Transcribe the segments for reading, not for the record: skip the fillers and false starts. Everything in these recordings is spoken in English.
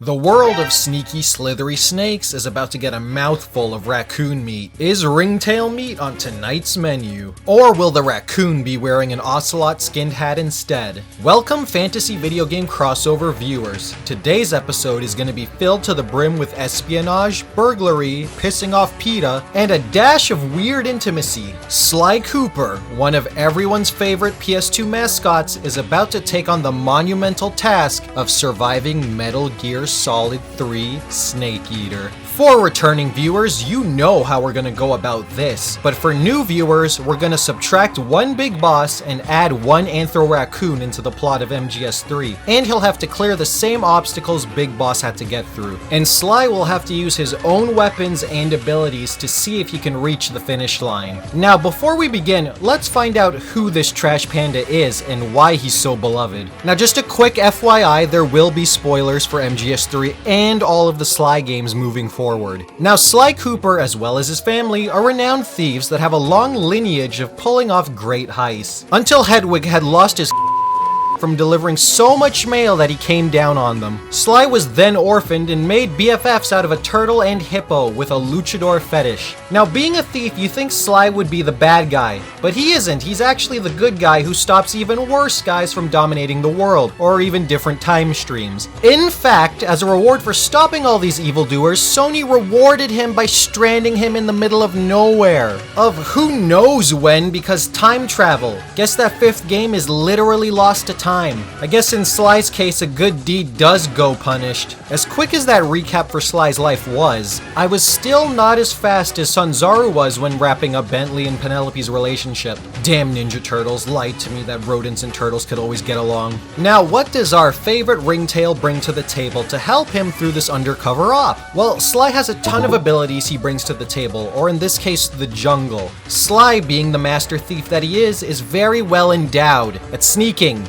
The world of sneaky, slithery snakes is about to get a mouthful of raccoon meat. Is ringtail meat on tonight's menu? Or will the raccoon be wearing an ocelot skinned hat instead? Welcome fantasy video game crossover viewers. Today's episode is going to be filled to the brim with espionage, burglary, pissing off PETA, and a dash of weird intimacy. Sly Cooper, one of everyone's favorite PS2 mascots, is about to take on the monumental task of surviving Metal Gear Solid 3 Snake Eater. For returning viewers, you know how we're gonna go about this, but for new viewers, we're gonna subtract one big boss and add one Anthro Raccoon into the plot of MGS3, and he'll have to clear the same obstacles Big Boss had to get through. And Sly will have to use his own weapons and abilities to see if he can reach the finish line. Now, before we begin, let's find out who this trash panda is and why he's so beloved. Now, just a quick FYI, there will be spoilers for MGS3 and all of the Sly games moving forward. Now, Sly Cooper, as well as his family, are renowned thieves that have a long lineage of pulling off great heists, until Hedwig had lost his from delivering so much mail that he came down on them. Sly was then orphaned and made BFFs out of a turtle and hippo with a luchador fetish. Now, being a thief, you think Sly would be the bad guy, but he isn't. He's actually the good guy who stops even worse guys from dominating the world, or even different time streams. In fact, as a reward for stopping all these evildoers, Sony rewarded him by stranding him in the middle of nowhere. Of who knows when, because time travel. Guess that fifth game is literally lost to time. I guess in Sly's case, a good deed does go punished. As quick as that recap for Sly's life was, I was still not as fast as Sanzaru was when wrapping up Bentley and Penelope's relationship. Damn Ninja Turtles lied to me that rodents and turtles could always get along. Now, what does our favorite ringtail bring to the table to help him through this undercover op? Well, Sly has a ton of abilities he brings to the table, or in this case, the jungle. Sly, being the master thief that he is very well endowed at sneaking,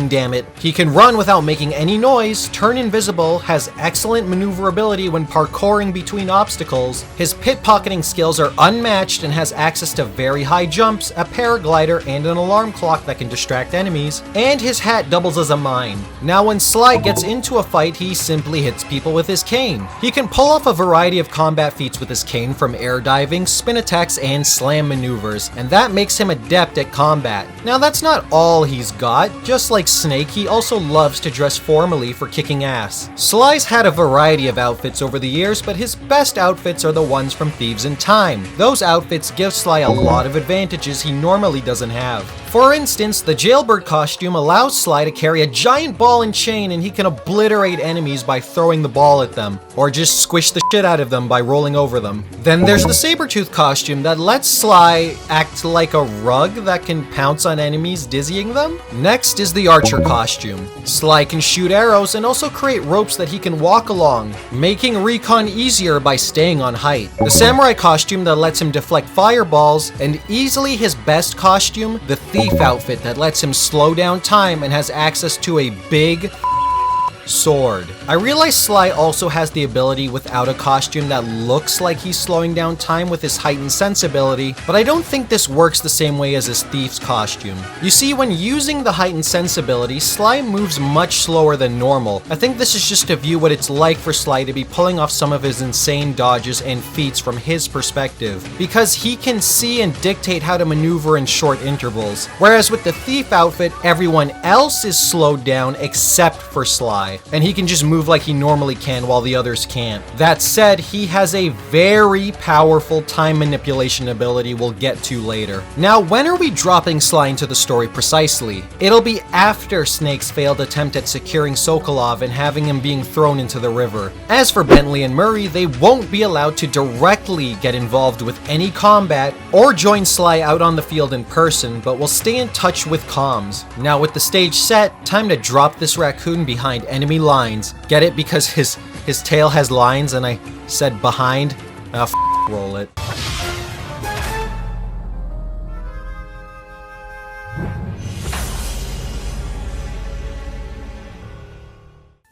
damn it. He can run without making any noise, turn invisible, has excellent maneuverability when parkouring between obstacles, his pickpocketing skills are unmatched and has access to very high jumps, a paraglider, and an alarm clock that can distract enemies, and his hat doubles as a mine. Now, when Sly gets into a fight, he simply hits people with his cane. He can pull off a variety of combat feats with his cane, from air diving, spin attacks, and slam maneuvers, and that makes him adept at combat. Now, that's not all he's got. Just like Snake, he also loves to dress formally for kicking ass. Sly's had a variety of outfits over the years, but his best outfits are the ones from Thieves in Time. Those outfits give Sly a lot of advantages he normally doesn't have. For instance, the jailbird costume allows Sly to carry a giant ball and chain, and he can obliterate enemies by throwing the ball at them, or just squish the shit out of them by rolling over them. Then there's the Sabretooth costume that lets Sly act like a rug that can pounce on enemies, dizzying them. Next is the Archer costume. Sly can shoot arrows and also create ropes that he can walk along, making recon easier by staying on height. The Samurai costume that lets him deflect fireballs, and easily his best costume, the Thief outfit that lets him slow down time and has access to a big sword. I realize Sly also has the ability without a costume that looks like he's slowing down time with his heightened sensibility, but I don't think this works the same way as his thief's costume. You see, when using the heightened sensibility, Sly moves much slower than normal. I think this is just to view what it's like for Sly to be pulling off some of his insane dodges and feats from his perspective, because he can see and dictate how to maneuver in short intervals. Whereas with the thief outfit, everyone else is slowed down except for Sly, and he can just move like he normally can while the others can't. That said, he has a very powerful time manipulation ability we'll get to later. Now, when are we dropping Sly into the story precisely? It'll be after Snake's failed attempt at securing Sokolov and having him being thrown into the river. As for Bentley and Murray, they won't be allowed to directly get involved with any combat or join Sly out on the field in person, but will stay in touch with comms. Now, with the stage set, time to drop this raccoon behind enemy lines. Get it? Because his tail has lines and I said behind. Roll it.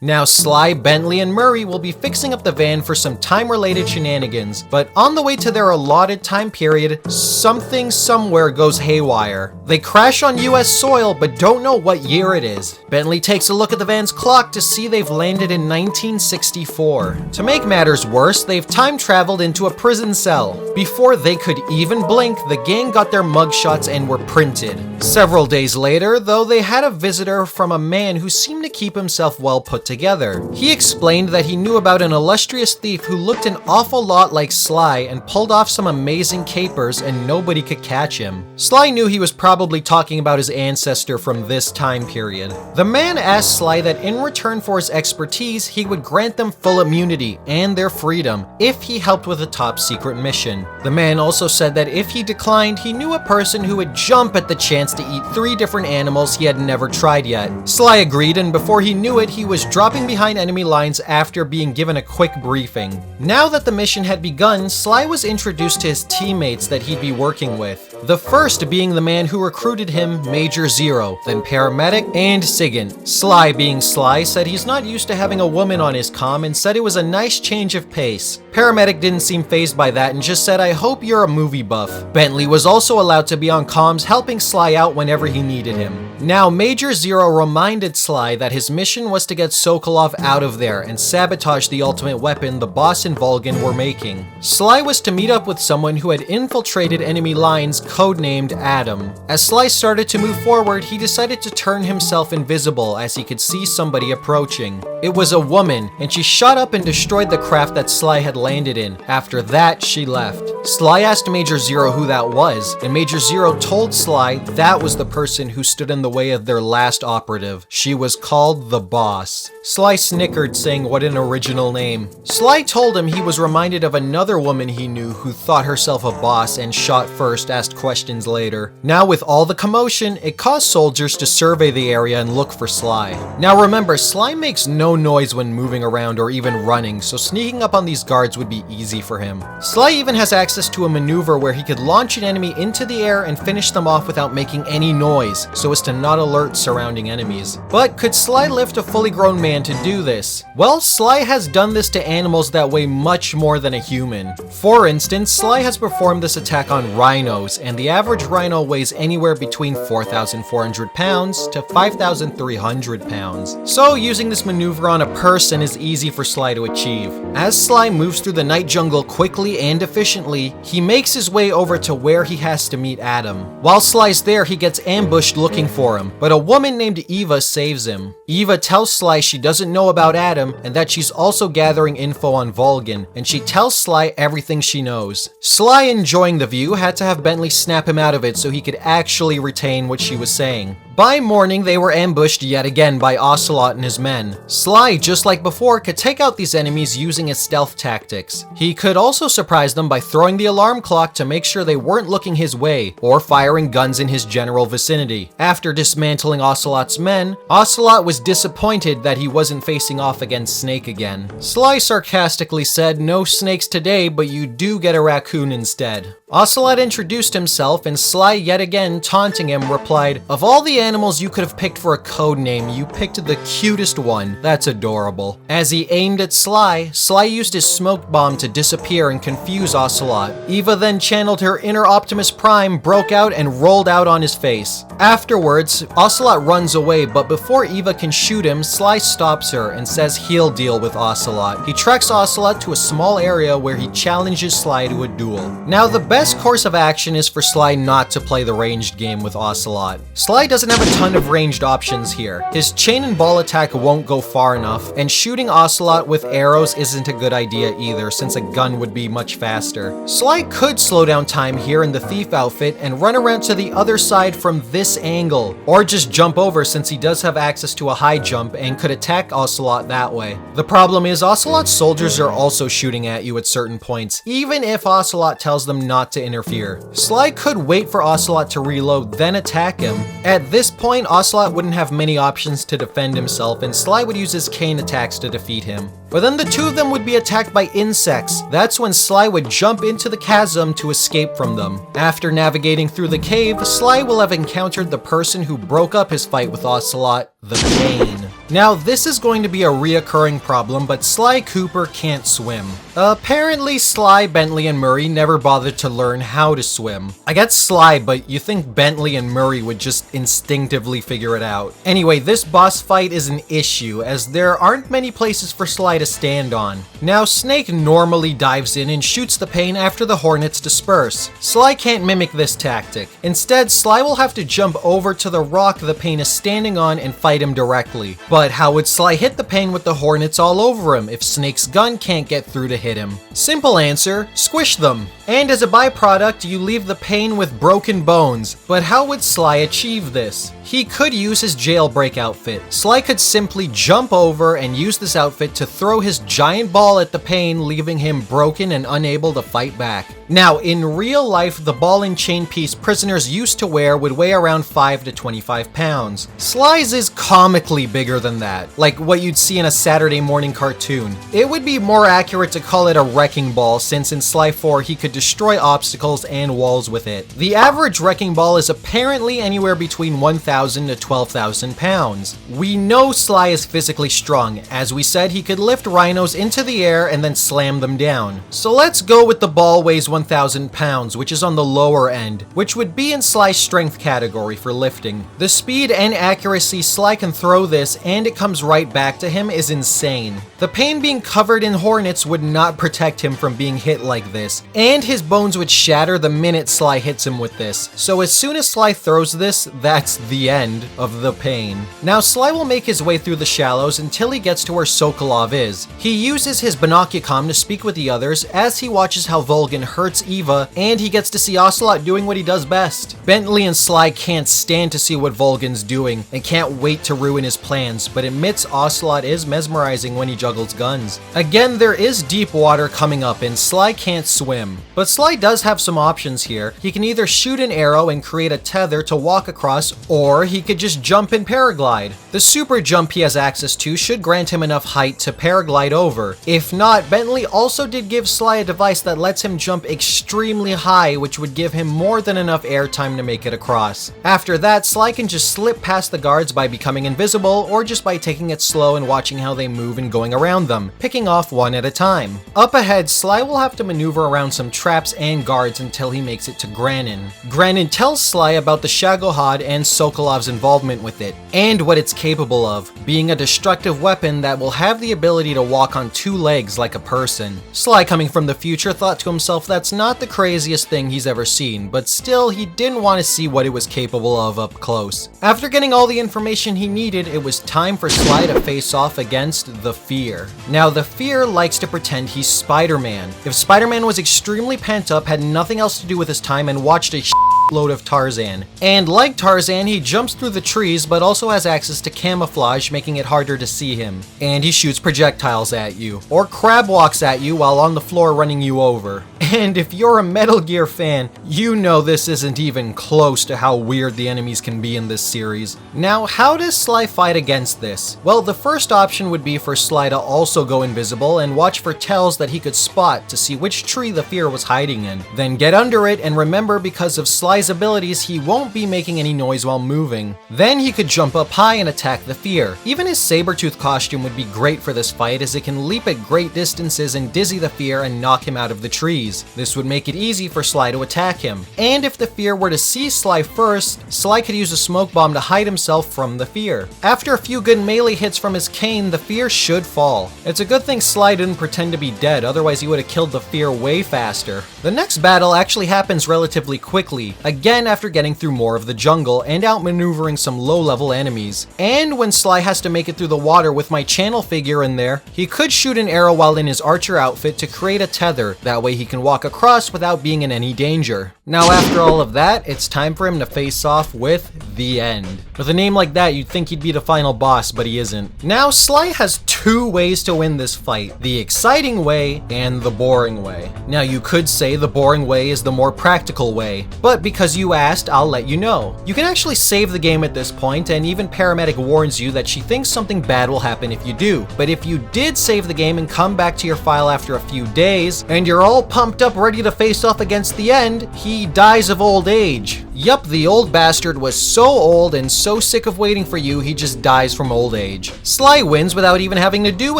Now Sly, Bentley, and Murray will be fixing up the van for some time-related shenanigans, but on the way to their allotted time period, something somewhere goes haywire. They crash on US soil, but don't know what year it is. Bentley takes a look at the van's clock to see they've landed in 1964. To make matters worse, they've time-traveled into a prison cell. Before they could even blink, the gang got their mugshots and were printed. Several days later, though, they had a visitor from a man who seemed to keep himself well put together. He explained that he knew about an illustrious thief who looked an awful lot like Sly and pulled off some amazing capers and nobody could catch him. Sly knew he was probably talking about his ancestor from this time period. The man asked Sly that in return for his expertise, he would grant them full immunity and their freedom if he helped with a top secret mission. The man also said that if he declined, he knew a person who would jump at the chance to eat 3 different animals he had never tried yet. Sly agreed, and before he knew it, he was dropping behind enemy lines after being given a quick briefing. Now that the mission had begun, Sly was introduced to his teammates that he'd be working with. The first being the man who recruited him, Major Zero, then Paramedic, and Sigint. Sly, being Sly, said he's not used to having a woman on his comm and said it was a nice change of pace. Paramedic didn't seem fazed by that and just said, "I hope you're a movie buff." Bentley was also allowed to be on comms, helping Sly out whenever he needed him. Now, Major Zero reminded Sly that his mission was to get Sokolov out of there and sabotage the ultimate weapon the boss and Vulgan were making. Sly was to meet up with someone who had infiltrated enemy lines, codenamed Adam. As Sly started to move forward, he decided to turn himself invisible as he could see somebody approaching. It was a woman, and she shot up and destroyed the craft that Sly had landed in. After that, she left. Sly asked Major Zero who that was, and Major Zero told Sly that was the person who stood in the way of their last operative. She was called the Boss. Sly snickered, saying what an original name. Sly told him he was reminded of another woman he knew who thought herself a boss and shot first, asked questions later. Now with all the commotion, it caused soldiers to survey the area and look for Sly. Now remember, Sly makes no noise when moving around or even running, so sneaking up on these guards would be easy for him. Sly even has access to a maneuver where he could launch an enemy into the air and finish them off without making any noise, so as to not alert surrounding enemies. But could Sly lift a fully grown man to do this? Well, Sly has done this to animals that weigh much more than a human. For instance, Sly has performed this attack on rhinos, and the average rhino weighs anywhere between 4,400 pounds to 5,300 pounds. So using this maneuver on a person is easy for Sly to achieve. As Sly moves through the night jungle quickly and efficiently, he makes his way over to where he has to meet Adam. While Sly's there, he gets ambushed looking for him, but a woman named Eva saves him. Eva tells Sly she doesn't know about Adam and that she's also gathering info on Vulgan, and she tells Sly everything she knows. Sly, enjoying the view, had to have Bentley snap him out of it so he could actually retain what she was saying. By morning, they were ambushed yet again by Ocelot and his men. Sly, just like before, could take out these enemies using his stealth tactics. He could also surprise them by throwing the alarm clock to make sure they weren't looking his way, or firing guns in his general vicinity. After dismantling Ocelot's men, Ocelot was disappointed that he wasn't facing off against Snake again. Sly sarcastically said, "No snakes today, but you do get a raccoon instead." Ocelot introduced himself, and Sly, yet again taunting him, replied, "Of all the animals you could have picked for a code name, you picked the cutest one. That's adorable." As he aimed at Sly, Sly used his smoke bomb to disappear and confuse Ocelot. Eva then channeled her inner Optimus Prime, broke out, and rolled out on his face. Afterwards, Ocelot runs away, but before Eva can shoot him, Sly stops her and says he'll deal with Ocelot. He treks Ocelot to a small area where he challenges Sly to a duel. Now, the best course of action is for Sly not to play the ranged game with Ocelot. Sly doesn't have a ton of ranged options here. His chain and ball attack won't go far enough, and shooting Ocelot with arrows isn't a good idea either, since a gun would be much faster. Sly could slow down time here in the thief outfit and run around to the other side from this angle, or just jump over since he does have access to a high jump and could attack Ocelot that way. The problem is Ocelot's soldiers are also shooting at you at certain points, even if Ocelot tells them not to interfere. Sly could wait for Ocelot to reload, then attack him. At this point, Ocelot wouldn't have many options to defend himself, and Sly would use his cane attacks to defeat him. But then the two of them would be attacked by insects. That's when Sly would jump into the chasm to escape from them. After navigating through the cave, Sly will have encountered the person who broke up his fight with Ocelot, the Pain. Now this is going to be a reoccurring problem, but Sly Cooper can't swim. Apparently Sly, Bentley, and Murray never bothered to learn how to swim. I get Sly, but you think Bentley and Murray would just instinctively figure it out. Anyway, this boss fight is an issue, as there aren't many places for Sly to stand on. Now Snake normally dives in and shoots the pain after the hornets disperse. Sly can't mimic this tactic. Instead, Sly will have to jump over to the rock the pain is standing on and fight him directly. But how would Sly hit the pain with the hornets all over him if Snake's gun can't get through to hit him? Simple answer, squish them. And as a byproduct, you leave the pain with broken bones. But how would Sly achieve this? He could use his jailbreak outfit. Sly could simply jump over and use this outfit to throw his giant ball at the pain, leaving him broken and unable to fight back. Now, in real life, the ball and chain piece prisoners used to wear would weigh around 5 to 25 pounds. Sly's is comically bigger than that, like what you'd see in a Saturday morning cartoon. It would be more accurate to call it a wrecking ball, since in Sly 4 he could destroy obstacles and walls with it. The average wrecking ball is apparently anywhere between 1,000 to 12,000 pounds. We know Sly is physically strong. As we said, he could lift rhinos into the air and then slam them down. So let's go with the ball weighs 1,000 pounds, which is on the lower end, which would be in Sly's strength category for lifting. The speed and accuracy Sly can throw this and it comes right back to him is insane. The pain being covered in hornets would not protect him from being hit like this, and his bones would shatter the minute Sly hits him with this. So as soon as Sly throws this, that's the end of the pain. Now Sly will make his way through the shallows until he gets to where Sokolov is. He uses his binoculacom to speak with the others as he watches how Vulgan hurts Eva, and he gets to see Ocelot doing what he does best. Bentley and Sly can't stand to see what Vulgan's doing and can't wait to ruin his plans, but admits Ocelot is mesmerizing when he juggles guns. Again, there is deep water coming up and Sly can't swim. But Sly does have some options here. He can either shoot an arrow and create a tether to walk across, or he could just jump and paraglide. The super jump he has access to should grant him enough height to paraglide over. If not, Bentley also did give Sly a device that lets him jump extremely high, which would give him more than enough air time to make it across. After that, Sly can just slip past the guards by becoming invisible, or just by taking it slow and watching how they move and going around them, picking off one at a time. Up ahead, Sly will have to maneuver around some traps and guards until he makes it to Granin. Granin tells Sly about the Shagohod and Sokolov's involvement with it, and what it's capable of, being a destructive weapon that will have the ability to walk on two legs like a person. Sly, coming from the future, thought to himself that's not the craziest thing he's ever seen, but still, he didn't want to see what it was capable of up close. After getting all the information he needed, it was time for Sly to face off against the Fear. Now, the Fear likes to pretend he's Spider-Man. If Spider-Man was extremely pent up, had nothing else to do with his time, and watched a load of Tarzan. And like Tarzan, he jumps through the trees, but also has access to camouflage, making it harder to see him. And he shoots projectiles at you, or crab walks at you while on the floor running you over. And if you're a Metal Gear fan, you know this isn't even close to how weird the enemies can be in this series. Now, how does Sly fight against this? Well, the first option would be for Sly to also go invisible and watch for tells that he could spot to see which tree the Fear was hiding in. Then get under it, and remember, because of Sly's abilities, he won't be making any noise while moving. Then he could jump up high and attack the Fear. Even his Sabretooth costume would be great for this fight, as it can leap at great distances and dizzy the Fear and knock him out of the trees. This would make it easy for Sly to attack him. And if the Fear were to see Sly first, Sly could use a smoke bomb to hide himself from the Fear. After a few good melee hits from his cane, the Fear should fall. It's a good thing Sly didn't pretend to be dead, otherwise he would have killed the Fear way faster. The next battle actually happens relatively quickly, again after getting through more of the jungle and outmaneuvering some low-level enemies. And when Sly has to make it through the water with my channel figure in there, he could shoot an arrow while in his archer outfit to create a tether, that way he can walk across without being in any danger. Now after all of that, it's time for him to face off with the End. With a name like that, you'd think he'd be the final boss, but he isn't. Now Sly has two ways to win this fight, the exciting way and the boring way. Now you could say the boring way is the more practical way, but because you asked, I'll let you know. You can actually save the game at this point, and even Paramedic warns you that she thinks something bad will happen if you do. But if you did save the game and come back to your file after a few days, and you're all pumped up ready to face off against the End, he dies of old age. Yup, the old bastard was so old and so sick of waiting for you, he just dies from old age. Sly wins without even having to do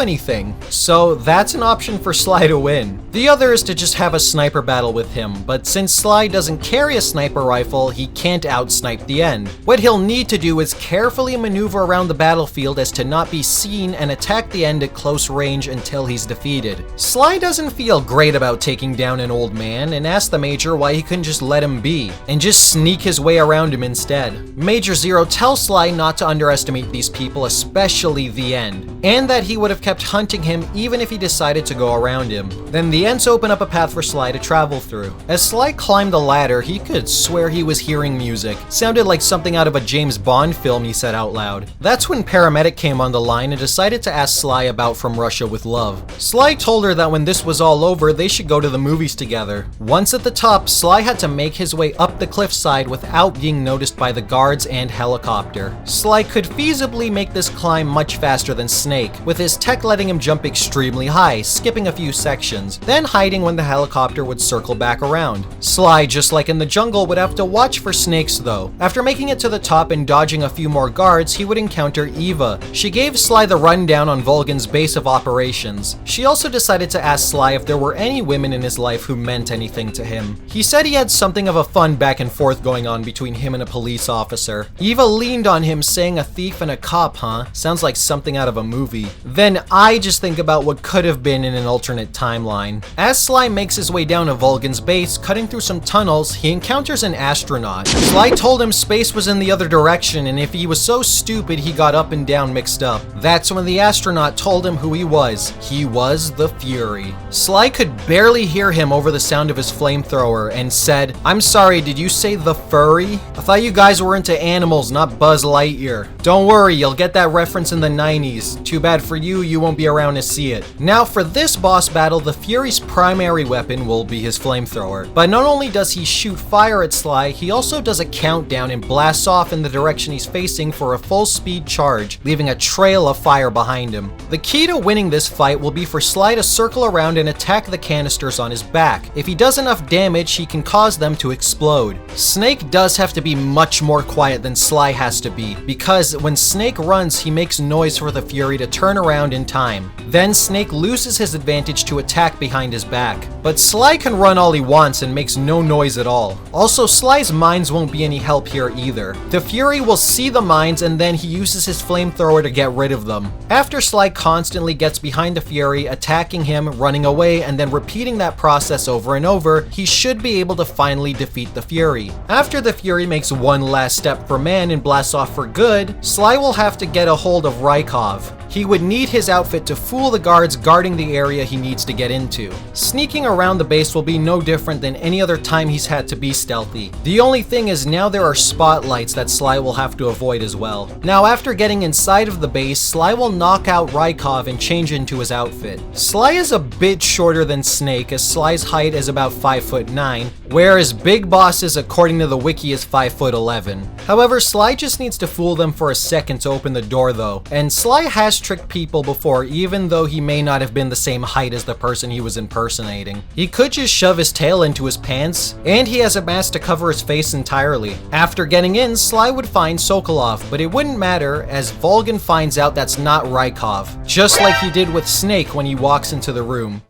anything. So that's an option for Sly to win. The other is to just have a sniper battle with him, but since Sly doesn't carry a sniper rifle, he can't outsnipe the end. What he'll need to do is carefully maneuver around the battlefield as to not be seen and attack the end at close range until he's defeated. Sly doesn't feel great about taking down an old man and asks the Major why he couldn't just let him be and just sneak his way around him instead. Major Zero tells Sly not to underestimate these people, especially the end, and that he would have kept hunting him even if he decided to go around him. Then the Ents open up a path for Sly to travel through. As Sly climbed the ladder, he could swear he was hearing music. Sounded like something out of a James Bond film, he said out loud. That's when Paramedic came on the line and decided to ask Sly about From Russia with Love. Sly told her that when this was all over, they should go to the movies together. Once at the top, Sly had to make his way up the cliffside without being noticed by the guards and helicopter. Sly could feasibly make this climb much faster than Snake, with his tech letting him jump extremely high, skipping a few sections, then hiding when the helicopter would circle back around. Sly, just like in the jungle, would have to watch for snakes though. After making it to the top and dodging a few more guards, he would encounter Eva. She gave Sly the rundown on Vulgan's base of operations. She also decided to ask Sly if there were any women in his life who meant anything to him. He said he had something of a fun back and forth going on between him and a police officer. Eva leaned on him saying a thief and a cop, huh? Sounds like something out of a movie. Then I just think about what could have been in an alternate timeline. As Sly makes his way down to Vulgan's base, cutting through some tunnels, he encounters an astronaut. Sly told him space was in the other direction, and if he was so stupid he got up and down mixed up. That's when the astronaut told him who he was. He was the Fury. Sly could barely hear him over the sound of his flamethrower and said, "I'm sorry, did you say the furry? I thought you guys were into animals, not Buzz Lightyear. Don't worry, you'll get that reference in the 90s. Too bad for you, you won't be around to see it." Now for this boss battle, the Fury's primary weapon will be his flamethrower. But not only does he shoot fire at Sly, he also does a countdown and blasts off in the direction he's facing for a full speed charge, leaving a trail of fire behind him. The key to winning this fight will be for Sly to circle around and attack the canisters on his back. If he does enough damage, he can cause them to explode. Snake does have to be much more quiet than Sly has to be, because when Snake runs, he makes noise for the Fury to turn around in time. Then Snake loses his advantage to attack behind his back. But Sly can run all he wants and makes no noise at all. Also, Sly's mines won't be any help here either. The Fury will see the mines and then he uses his flamethrower to get rid of them. After Sly constantly gets behind the Fury, attacking him, running away, and then repeating that process over and over, he should be able to finally defeat the Fury. After the Fury makes one last step for man and blasts off for good, Sly will have to get a hold of Rykov. He would need his outfit to fool the guards guarding the area he needs to get into. Sneaking around the base will be no different than any other time he's had to be stealthy. The only thing is now there are spotlights that Sly will have to avoid as well. Now after getting inside of the base, Sly will knock out Rykov and change into his outfit. Sly is a bit shorter than Snake, as Sly's height is about 5'9", whereas Big Boss's according to the wiki is 5'11". However, Sly just needs to fool them for a second to open the door though, and Sly has tricked people before even though he may not have been the same height as the person he was impersonating. He could just shove his tail into his pants, and he has a mask to cover his face entirely. After getting in, Sly would find Sokolov, but it wouldn't matter as Vulgan finds out that's not Rykov, just like he did with Snake when he walks into the room.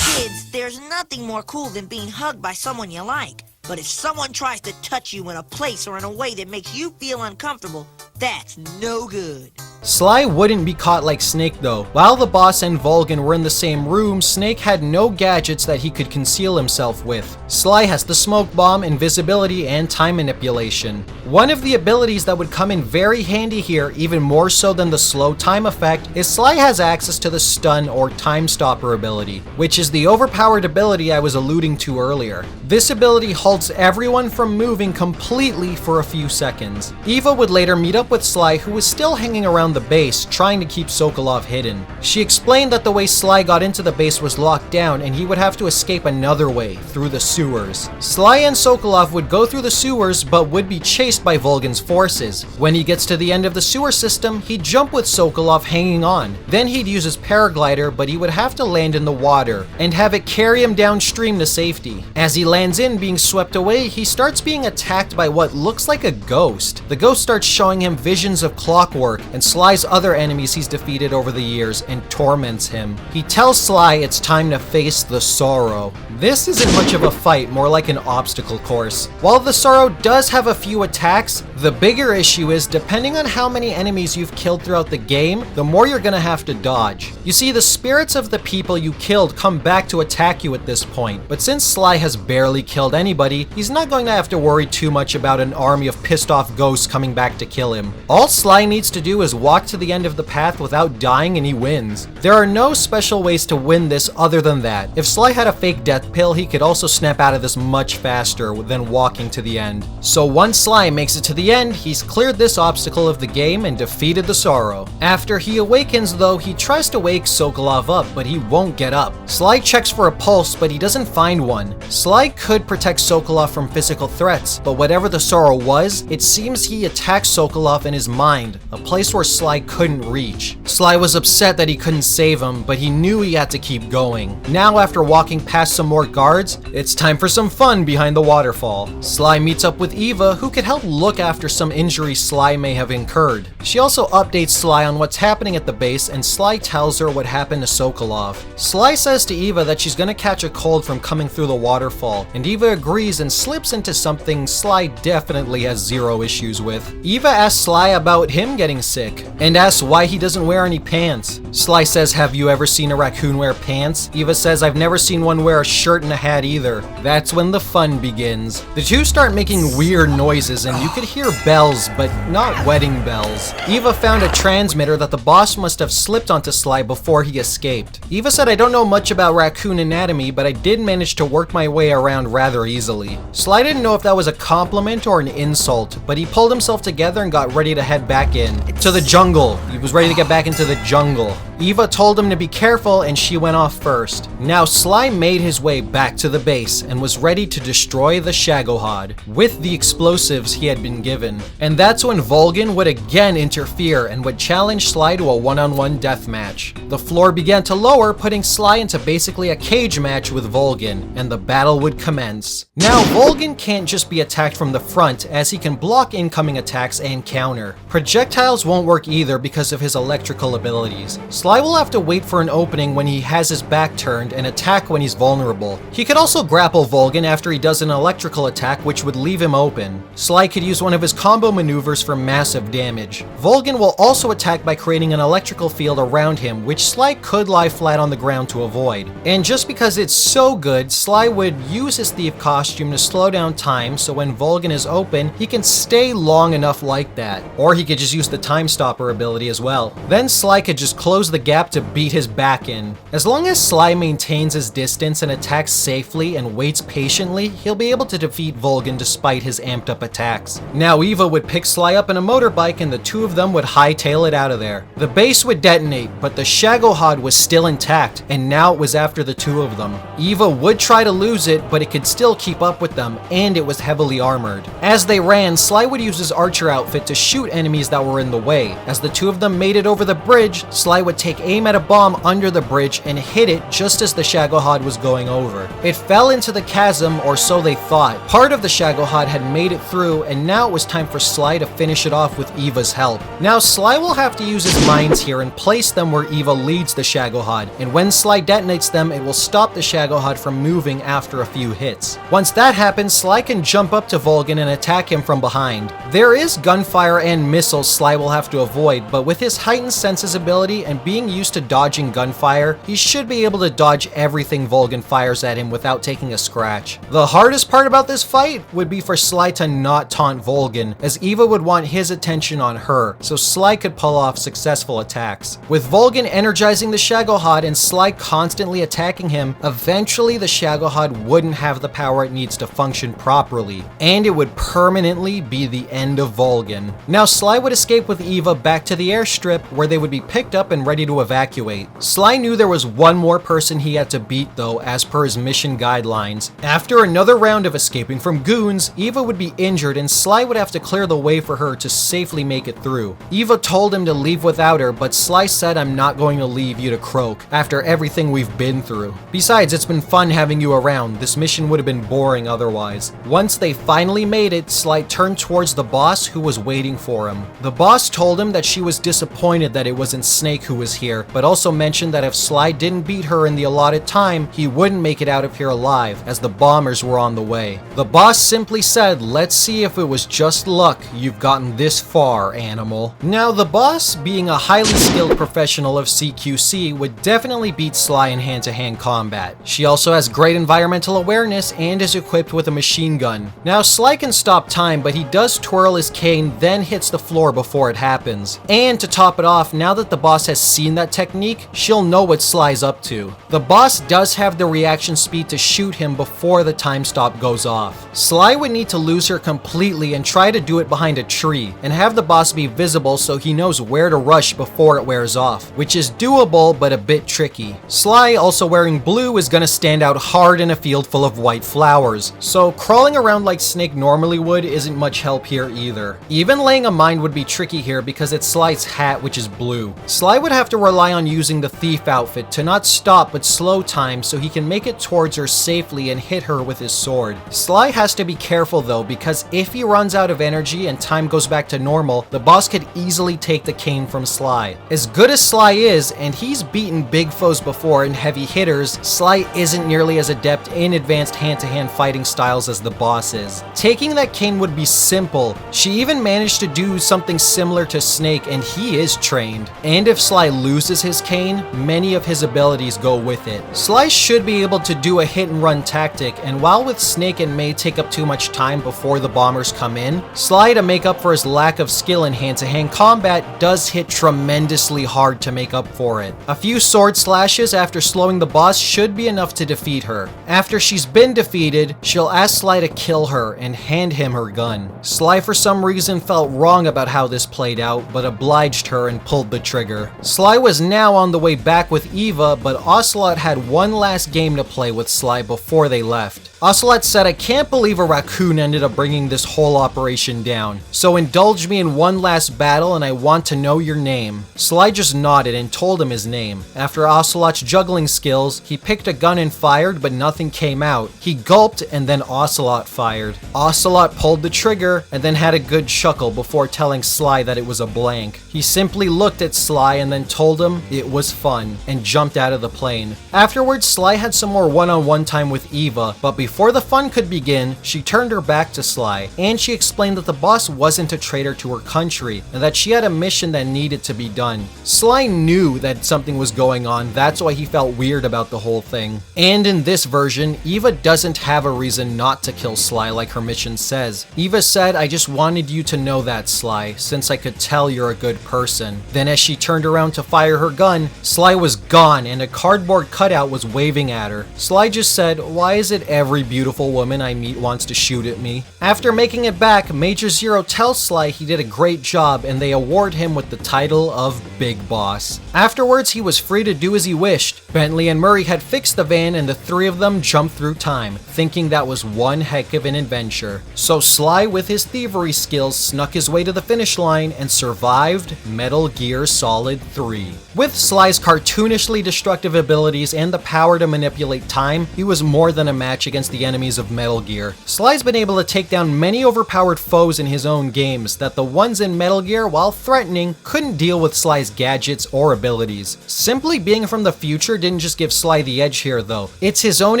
Kids, there's nothing more cool than being hugged by someone you like. But if someone tries to touch you in a place or in a way that makes you feel uncomfortable, that's no good. Sly wouldn't be caught like Snake though. While the boss and Vulgan were in the same room, Snake had no gadgets that he could conceal himself with. Sly has the smoke bomb, invisibility, and time manipulation. One of the abilities that would come in very handy here, even more so than the slow time effect, is Sly has access to the stun or time stopper ability, which is the overpowered ability I was alluding to earlier. This ability halts everyone from moving completely for a few seconds. Eva would later meet up with Sly, who was still hanging around the base, trying to keep Sokolov hidden. She explained that the way Sly got into the base was locked down and he would have to escape another way, through the sewers. Sly and Sokolov would go through the sewers but would be chased chased by Vulgan's forces. When he gets to the end of the sewer system, he'd jump with Sokolov hanging on. Then he'd use his paraglider, but he would have to land in the water and have it carry him downstream to safety. As he lands in, being swept away, he starts being attacked by what looks like a ghost. The ghost starts showing him visions of clockwork and Sly's other enemies he's defeated over the years and torments him. He tells Sly it's time to face the Sorrow. This isn't much of a fight, more like an obstacle course. While the Sorrow does have a few attacks, the bigger issue is depending on how many enemies you've killed throughout the game, the more you're gonna have to dodge. You see, the spirits of the people you killed come back to attack you at this point, but since Sly has barely killed anybody, he's not going to have to worry too much about an army of pissed off ghosts coming back to kill him. All Sly needs to do is walk to the end of the path without dying and he wins. There are no special ways to win this other than that. If Sly had a fake death pill, he could also snap out of this much faster than walking to the end. So once Sly makes it to the end, he's cleared this obstacle of the game and defeated the Sorrow. After he awakens though, he tries to wake Sokolov up, but he won't get up. Sly checks for a pulse, but he doesn't find one. Sly could protect Sokolov from physical threats, but whatever the Sorrow was, it seems he attacked Sokolov in his mind, a place where Sly couldn't reach. Sly was upset that he couldn't save him, but he knew he had to keep going. Now after walking past some more guards, it's time for some fun behind the waterfall. Sly meets up with Eva, who could help look after some injuries Sly may have incurred. She also updates Sly on what's happening at the base, and Sly tells her what happened to Sokolov. Sly says to Eva that she's gonna catch a cold from coming through the waterfall, and Eva agrees and slips into something Sly definitely has zero issues with. Eva asks Sly about him getting sick, and asks why he doesn't wear any pants. Sly says, "Have you ever seen a raccoon wear pants?" Eva says, "I've never seen one wear a shirt and a hat either." That's when the fun begins. The two start making weird noises, and you could hear bells, but not wedding bells. Eva found a transmitter that the boss must have slipped onto Sly before he escaped. Eva said, "I don't know much about raccoon anatomy, but I did manage to work my way around rather easily." Sly didn't know if that was a compliment or an insult, but he pulled himself together and got ready to head back in. To the jungle. He was ready to get back into the jungle. Eva told him to be careful and she went off first. Now Sly made his way back to the base and was ready to destroy the Shagohod with the explosives he had been given. And that's when Vulgan would again interfere and would challenge Sly to a one-on-one death match. The floor began to lower, putting Sly into basically a cage match with Vulgan, and the battle would commence. Now Vulgan can't just be attacked from the front, as he can block incoming attacks and counter. Projectiles won't work either because of his electrical abilities. Sly will have to wait for an opening when he has his back turned and attack when he's vulnerable. He could also grapple Vulgan after he does an electrical attack, which would leave him open. Sly could use one of his combo maneuvers for massive damage. Vulgan will also attack by creating an electrical field around him, which Sly could lie flat on the ground to avoid. And just because it's so good, Sly would use his thief costume to slow down time, so when Vulgan is open, he can stay long enough like that. Or he could just use the time stopper ability as well. Then Sly could just close the gap to beat his back in. As long as Sly maintains his distance and attacks safely and waits patiently, he'll be able to defeat Vulgan despite his amped up attacks. Now Eva would pick Sly up in a motorbike and the two of them would hightail it out of there. The base would detonate, but the Shagohod was still intact, and now it was after the two of them. Eva would try to lose it, but it could still keep up with them, and it was heavily armored. As they ran, Sly would use his archer outfit to shoot enemies that were in the way. As the two of them made it over the bridge, Sly would take aim at a bomb under the bridge and hit it just as the Shagohod was going over. It fell into the chasm, or so they thought. Part of the Shagohod had made it through, and now it was time for Sly to finish it off with Eva's help. Now Sly will have to use his mines here and place them where Eva leads the Shagohod, and when Sly detonates them, it will stop the Shagohod from moving after a few hits. Once that happens, Sly can jump up to Vulgan and attack him from behind. There is gunfire and missiles Sly will have to avoid, but with his heightened senses ability and being used to dodging gunfire, he should be able to dodge everything Vulgan fires at him without taking a scratch. The hardest part about this fight would be for Sly to not taunt Vulgan, as Eva would want his attention on her, so Sly could pull off successful attacks. With Vulgan energizing the Shagohod and Sly constantly attacking him, eventually the Shagohod wouldn't have the power it needs to function properly, and it would permanently be the end of Vulgan. Now Sly would escape with Eva back to the airstrip, where they would be picked up and ready to evacuate. Sly knew there was one more person he had to beat though, as per his mission guidelines. After another round of escaping from goons, Eva would be injured and Sly would have to clear the way for her to safely make it through. Eva told him to leave without her, but Sly said, "I'm not going to leave you to croak after everything we've been through. Besides, it's been fun having you around. This mission would have been boring otherwise." Once they finally made it, Sly turned towards the boss who was waiting for him. The boss told him that she was disappointed that it wasn't Snake who was here, but also mentioned that if Sly didn't beat her in the allotted time, he wouldn't make it out of here alive, as the bombers were on the way. The boss simply said, "Let's see if it was just luck you've gotten this far, animal." Now, the boss, being a highly skilled professional of CQC, would definitely beat Sly in hand-to-hand combat. She also has great environmental awareness and is equipped with a machine gun. Now, Sly can stop time, but he does twirl his cane, then hits the floor before it happens. And to top it off, now that the boss has seen that technique, she'll know what Sly's up to. The boss does have the reaction speed to shoot him before the time stop goes off. Sly would need to lose her completely and try to do it behind a tree, and have the boss be visible so he knows where to rush before it wears off, which is doable but a bit tricky. Sly, also wearing blue, is gonna stand out hard in a field full of white flowers, so crawling around like Snake normally would isn't much help here either. Even laying a mine would be tricky here because it's Sly's hat, which is blue. Sly would have to rely on using the thief outfit to not stop but slow time so he can make it towards her safely and hit her with his sword. Sly has to be careful though, because if he runs out of energy and time goes back to normal, the boss could easily take the cane from Sly. As good as Sly is, and he's beaten big foes before and heavy hitters, Sly isn't nearly as adept in advanced hand-to-hand fighting styles as the boss is. Taking that cane would be simple. She even managed to do something similar to Snake, and he is trained. And if Sly loses his cane, many of his abilities go with it. Sly should be able to do a hit-and-run tactic, and while with Snake it may take up too much time before the bombers come in, Sly, to make up for his lack of skill in hand-to-hand combat, does hit tremendously hard to make up for it. A few sword slashes after slowing the boss should be enough to defeat her. After she's been defeated, she'll ask Sly to kill her and hand him her gun. Sly for some reason felt wrong about how this played out, but obliged her and pulled the trigger. Sly was now on the way back with Eva, but Ocelot had one last game to play with Sly before they left. Ocelot said, "I can't believe a raccoon ended up bringing this whole operation down. So indulge me in one last battle and I want to know your name." Sly just nodded and told him his name. After Ocelot's juggling skills, he picked a gun and fired, but nothing came out. He gulped and then Ocelot fired. Ocelot pulled the trigger and then had a good chuckle before telling Sly that it was a blank. He simply looked at Sly and then told him it was fun and jumped out of the plane. Afterwards, Sly had some more one-on-one time with Eva, but before the fun could begin, she turned her back to Sly, and she explained that the boss wasn't a traitor to her country, and that she had a mission that needed to be done. Sly knew that something was going on, that's why he felt weird about the whole thing. And in this version, Eva doesn't have a reason not to kill Sly like her mission says. Eva said, "I just wanted you to know that, Sly, since I could tell you're a good person." Then as she turned around to fire her gun, Sly was gone and a cardboard cutout was waving at her. Sly just said, "Why is it every beautiful woman I meet wants to shoot at me?" After making it back, Major Zero tells Sly he did a great job and they award him with the title of Big Boss. Afterwards, he was free to do as he wished. Bentley and Murray had fixed the van and the three of them jumped through time, thinking that was one heck of an adventure. So Sly, with his thievery skills, snuck his way to the finish line and survived Metal Gear Solid 3. With Sly's cartoonishly destructive abilities and the power to manipulate time, he was more than a match against the enemies of Metal Gear. Sly's been able to take down many overpowered foes in his own games that the ones in Metal Gear, while threatening, couldn't deal with Sly's gadgets or abilities. Simply being from the future didn't just give Sly the edge here though. It's his own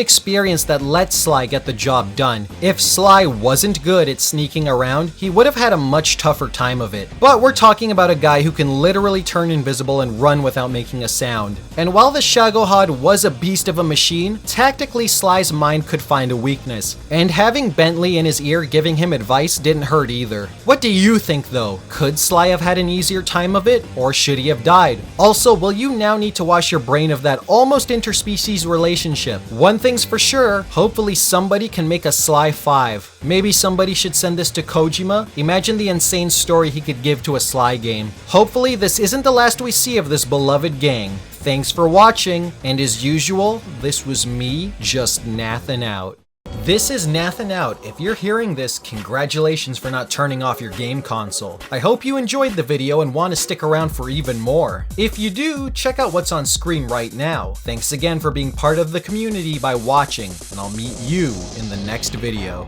experience that let Sly get the job done. If Sly wasn't good at sneaking around, he would have had a much tougher time of it. But we're talking about a guy who can literally turn invisible and run without making a sound. And while the Shagohod was a beast of a machine, tactically Sly's mind could find find a weakness. And having Bentley in his ear giving him advice didn't hurt either. What do you think though? Could Sly have had an easier time of it, or should he have died? Also, will you now need to wash your brain of that almost interspecies relationship? One thing's for sure, hopefully somebody can make a Sly 5. Maybe somebody should send this to Kojima. Imagine the insane story he could give to a Sly game. Hopefully this isn't the last we see of this beloved gang. Thanks for watching, and as usual, this was me just nathing out. This is Nathan Out. If you're hearing this, congratulations for not turning off your game console. I hope you enjoyed the video and want to stick around for even more. If you do, check out what's on screen right now. Thanks again for being part of the community by watching, and I'll meet you in the next video.